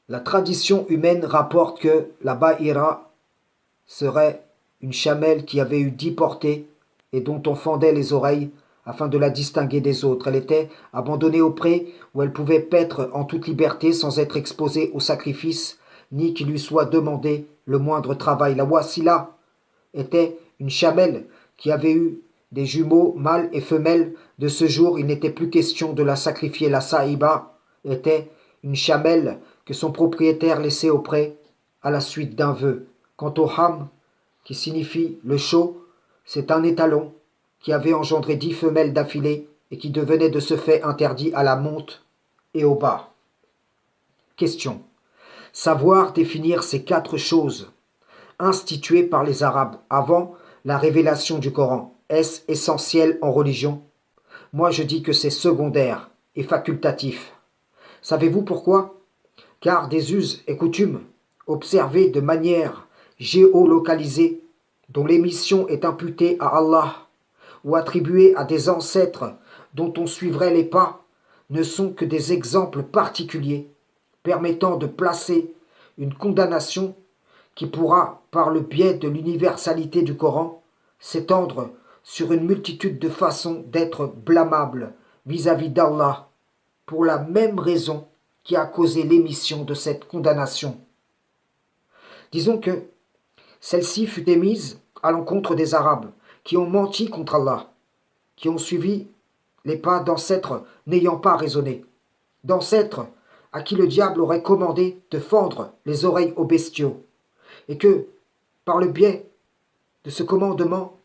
La tradition humaine rapporte que la Bahira serait une chamelle qui avait eu 10 portées et dont on fendait les oreilles afin de la distinguer des autres. Elle était abandonnée au pré où elle pouvait paître en toute liberté sans être exposée au sacrifice ni qu'il lui soit demandé le moindre travail. La Wassila était une chamelle qui avait eu des jumeaux mâles et femelles. De ce jour, il n'était plus question de la sacrifier. La Saïba était une chamelle que son propriétaire laissait au pré à la suite d'un vœu. Quant au ham, qui signifie le chaud, c'est un étalon qui avait engendré 10 femelles d'affilée et qui devenait de ce fait interdit à la monte et au bas. Question. Savoir définir ces 4 choses instituées par les Arabes avant la révélation du Coran, est-ce essentiel en religion? Moi je dis que c'est secondaire et facultatif. Savez-vous pourquoi? Car des us et coutumes observées de manière géolocalisée, dont l'émission est imputée à Allah ou attribuée à des ancêtres dont on suivrait les pas, ne sont que des exemples particuliers permettant de placer une condamnation qui pourra, par le biais de l'universalité du Coran, s'étendre sur une multitude de façons d'être blâmable vis-à-vis d'Allah, pour la même raison qui a causé l'émission de cette condamnation. Disons que celle-ci fut émise à l'encontre des Arabes, qui ont menti contre Allah, qui ont suivi les pas d'ancêtres n'ayant pas raisonné, d'ancêtres à qui le diable aurait commandé de fendre les oreilles aux bestiaux, et que, par le biais de ce commandement,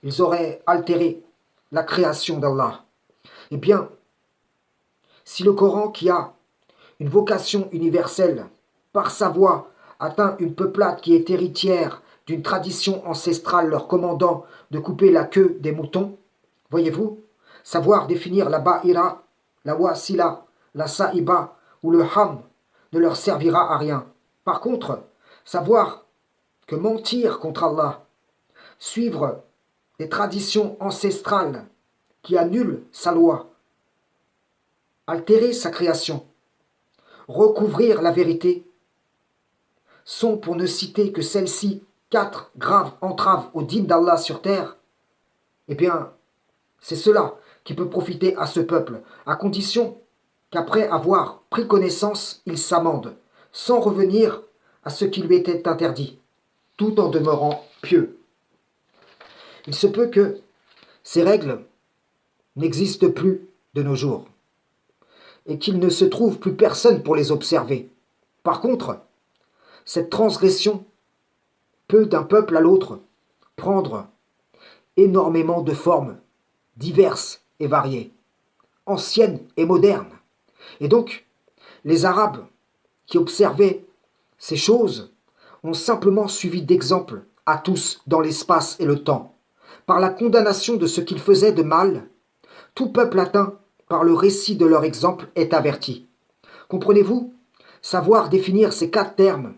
ils auraient altéré la création d'Allah. Eh bien, si le Coran, qui a une vocation universelle, par sa voix, atteint une peuplade qui est héritière d'une tradition ancestrale leur commandant de couper la queue des moutons, voyez-vous, savoir définir la Bahira, la Wasila, la Saïba ou le Ham ne leur servira à rien. Par contre, savoir que mentir contre Allah, suivre des traditions ancestrales qui annulent sa loi, altérer sa création, recouvrir la vérité, sont, pour ne citer que celles-ci, 4 graves entraves au dîn d'Allah sur terre. Eh bien, c'est cela qui peut profiter à ce peuple, à condition qu'après avoir pris connaissance, il s'amende, sans revenir à ce qui lui était interdit, tout en demeurant pieux. Il se peut que ces règles n'existent plus de nos jours, et qu'il ne se trouve plus personne pour les observer. Par contre, cette transgression peut d'un peuple à l'autre prendre énormément de formes diverses et variées, anciennes et modernes. Et donc, les Arabes qui observaient ces choses ont simplement suivi d'exemple à tous dans l'espace et le temps. Par la condamnation de ce qu'ils faisaient de mal, tout peuple atteint par le récit de leur exemple est averti. Comprenez-vous? Savoir définir ces 4 termes,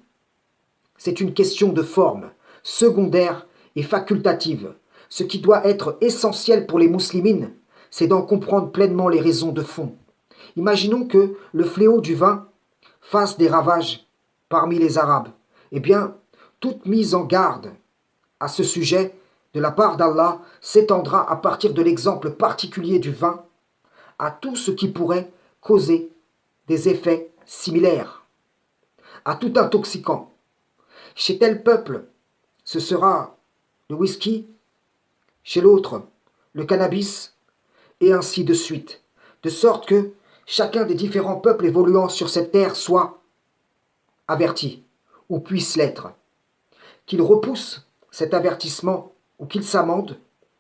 c'est une question de forme, secondaire et facultative. Ce qui doit être essentiel pour les muslimines, c'est d'en comprendre pleinement les raisons de fond. Imaginons que le fléau du vin fasse des ravages parmi les Arabes. Eh bien, toute mise en garde à ce sujet de la part d'Allah s'étendra à partir de l'exemple particulier du vin à tout ce qui pourrait causer des effets similaires, à tout intoxicant. Chez tel peuple, ce sera le whisky, chez l'autre, le cannabis, et ainsi de suite, de sorte que chacun des différents peuples évoluant sur cette terre soit averti, ou puisse l'être, qu'il repousse cet avertissement, ou qu'il s'amende,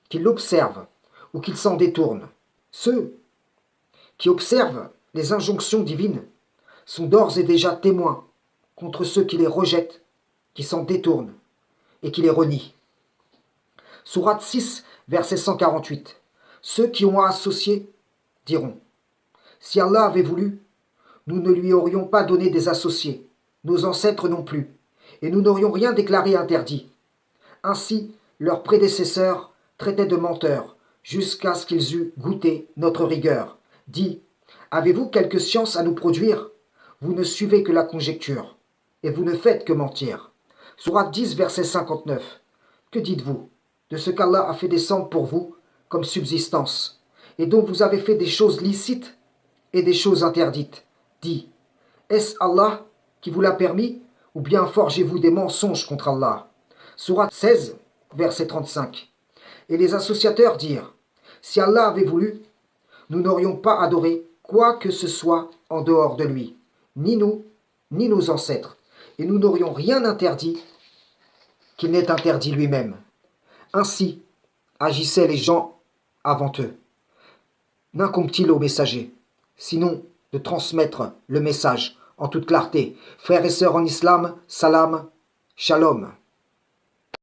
qu'il l'observe, ou qu'il s'en détourne. Ceux qui observent les injonctions divines sont d'ores et déjà témoins contre ceux qui les rejettent, qui s'en détournent et qui les renient. Sourate 6, verset 148. Ceux qui ont associé diront: si Allah avait voulu, nous ne lui aurions pas donné des associés, nos ancêtres non plus, et nous n'aurions rien déclaré interdit. Ainsi, leurs prédécesseurs traitaient de menteurs, jusqu'à ce qu'ils eussent goûté notre rigueur. Dit: avez-vous quelque science à nous produire? Vous ne suivez que la conjecture, et vous ne faites que mentir. Sourate 10, verset 59. Que dites-vous de ce qu'Allah a fait descendre pour vous comme subsistance, et dont vous avez fait des choses licites et des choses interdites? Dis, est-ce Allah qui vous l'a permis, ou bien forgez-vous des mensonges contre Allah? Sourate 16, verset 35. Et les associateurs dirent, si Allah avait voulu, nous n'aurions pas adoré quoi que ce soit en dehors de lui, ni nous, ni nos ancêtres, et nous n'aurions rien interdit qu'il n'ait interdit lui-même. Ainsi agissaient les gens avant eux. N'incombe-t-il au messager, sinon de transmettre le message en toute clarté? Frères et sœurs en islam, salam, shalom.